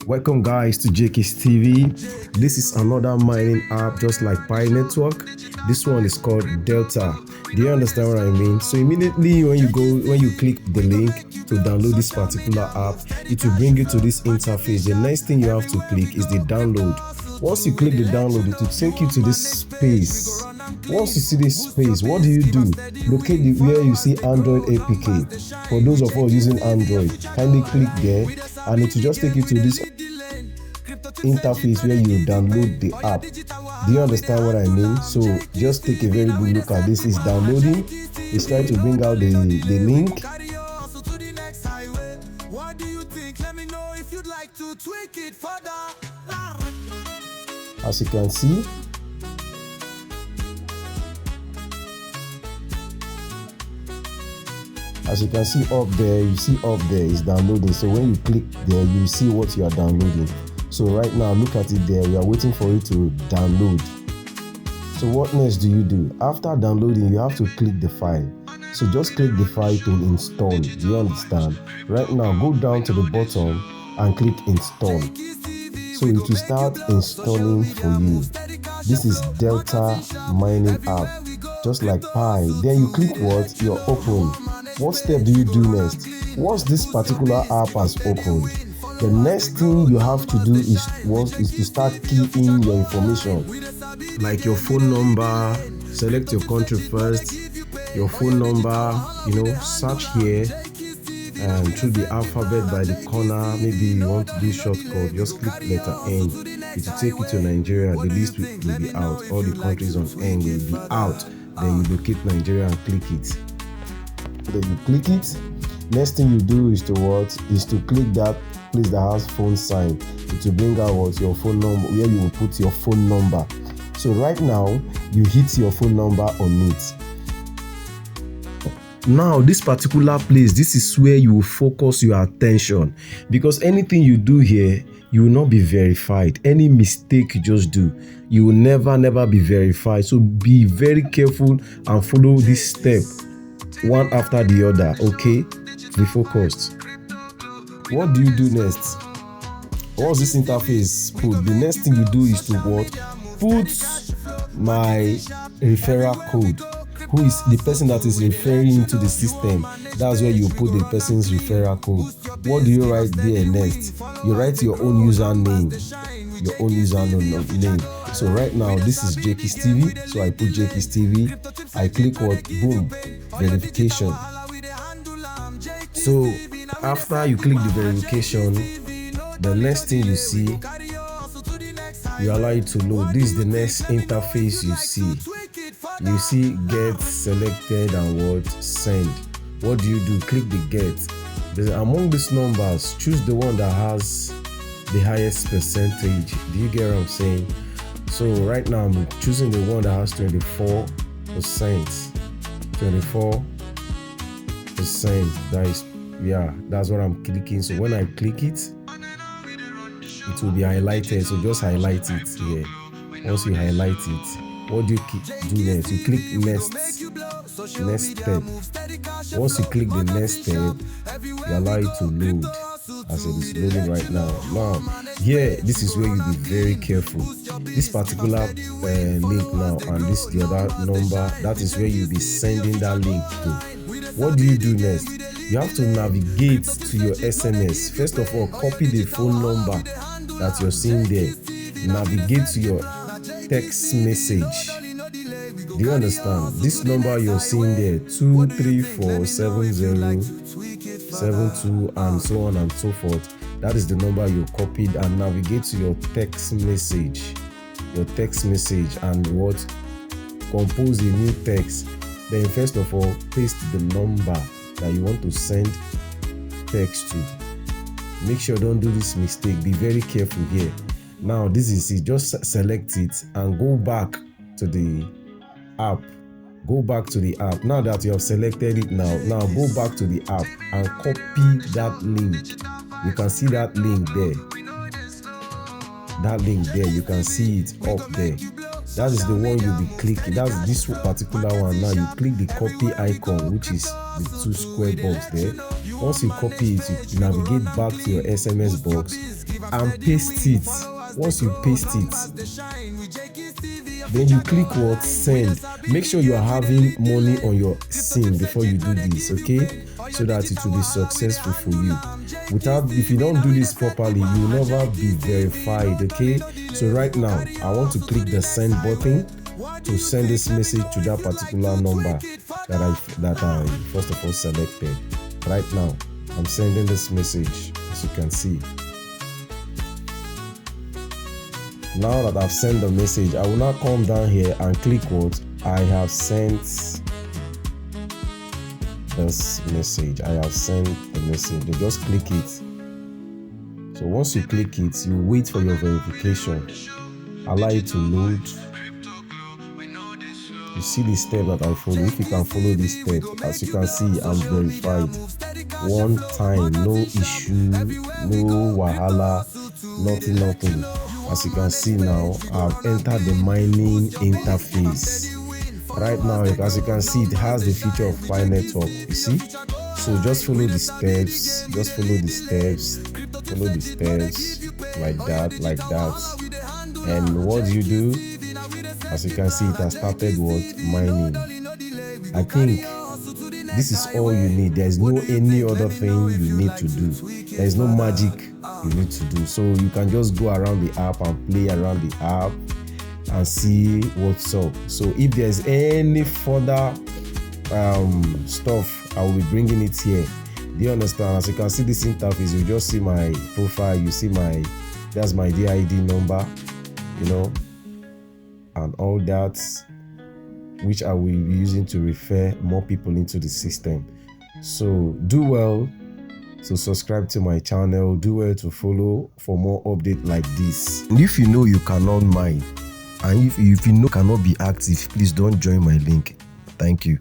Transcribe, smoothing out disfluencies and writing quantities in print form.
Welcome guys to JK's TV. This is another mining app just like Pi Network. This one is called Delta. Do you understand what I mean? So immediately when you click the link to download this particular app, it will bring you to this interface. The next thing you have to click is the download. Once you click the download, it will take you to this space. Once you see this space, what do? Locate where you see Android APK. For those of us using Android, kindly click there and it will just take you to this interface where you download the app. Do you understand what I mean? So just take a very good look at this. It's downloading. It's trying to bring out the link. As you can see, up there, is downloading. So when you click there, you see what you are downloading. So right now, look at it there. We are waiting for it to download. So what next do you do? After downloading, you have to click the file. So just click the file to install. Do you understand? Right now, go down to the bottom and click install. So it will start installing for you. This is Delta mining app, just like Pi. Then you click what? You're open. What step do you do next? Once this particular app has opened, the next thing you have to do is to start keying your information, like your phone number. Select your country first, your phone number, search here and through the alphabet by the corner. Maybe you want to do shortcut, just click letter N. It will take you to Nigeria. The list will be out. All the countries on N will be out. Then you locate Nigeria and click it. Then you click it. Next thing you do is to click that place that has phone sign. It will bring out your phone number, where you will put your phone number. So right now you hit your phone number on it. Now this particular place, this is where you will focus your attention, because anything you do here, you will not be verified. Any mistake you just do, you will never be verified. So be very careful and follow this step one after the other. Okay, be focused. What do you do next? Once this interface put, the next thing you do is to put my referral code. Who is the person that is referring into the system? That's where you put the person's referral code. What do you write there next? You write your own username. So right now this is JK's TV. So I put JK's TV. I click boom, verification. So after you click the verification, the next thing you see, you allow it to load. This is the next interface you see. You see get selected and send. What do you do? Click the get. Among these numbers, choose the one that has the highest percentage. Do you get what I'm saying? So right now I'm choosing the one that has 24%. 24%. That's what I'm clicking. So when I click it, it will be highlighted. So just highlight it here. Once you highlight it, what do you do next? You click next step. Once you click the next step, you allow it to load, as it is loading right now. Now here, this is where you be very careful. This particular link now, and this the other number, that is where you'll be sending that link to. What do you do next? You have to navigate to your SMS. First of all, copy the phone number that you're seeing there. Navigate to your text message. Do you understand? This number you're seeing there, 2347072 and so on and so forth. That is the number you copied, and navigate to your text message. And compose a new text. Then first of all, paste the number that you want to send text to. Make sure don't do this mistake. Be very careful here. Now this is it. Just select it and go back to the app. Now that you have selected it, now go back to the app and copy that link. You can see that link there. You can see it up there. That is the one you'll be clicking. That's this particular one. Now you click the copy icon, which is the 2 square box there. Once you copy it, you navigate back to your SMS box and paste it. Once you paste it, then you click what? Send. Make sure you are having money on your SIM before you do this, okay? So that it will be successful for you. If you don't do this properly, you will never be verified, okay? So right now, I want to click the send button to send this message to that particular number that I first of all selected. Right now, I'm sending this message, as you can see. Now that I've sent the message, I will now come down here and click what? I have sent this message. I have sent the message. You just click it. So once you click it, you wait for your verification. Allow it to load. You see the step that I follow. If you can follow this step, as you can see, I'm verified. One time, no issue, no wahala, nothing. As you can see now, I've entered the mining interface. Right now, as you can see, it has the feature of Pi Network. You see? So just follow the steps. Follow the steps like that. And what you do? As you can see, it has started mining. I think this is all you need. There is no any other thing you need to do. There is no magic you need to do. So you can just go around the app and play around the app and see what's up. So if there's any further stuff, I will be bringing it here. Do you understand? As you can see this interface, you just see my profile, you see that's my DID number, and all that, which I will be using to refer more people into the system. So do well to subscribe to my channel, do well to follow for more updates like this. And if you know you cannot mine, and if you know cannot be active, please don't join my link. Thank you.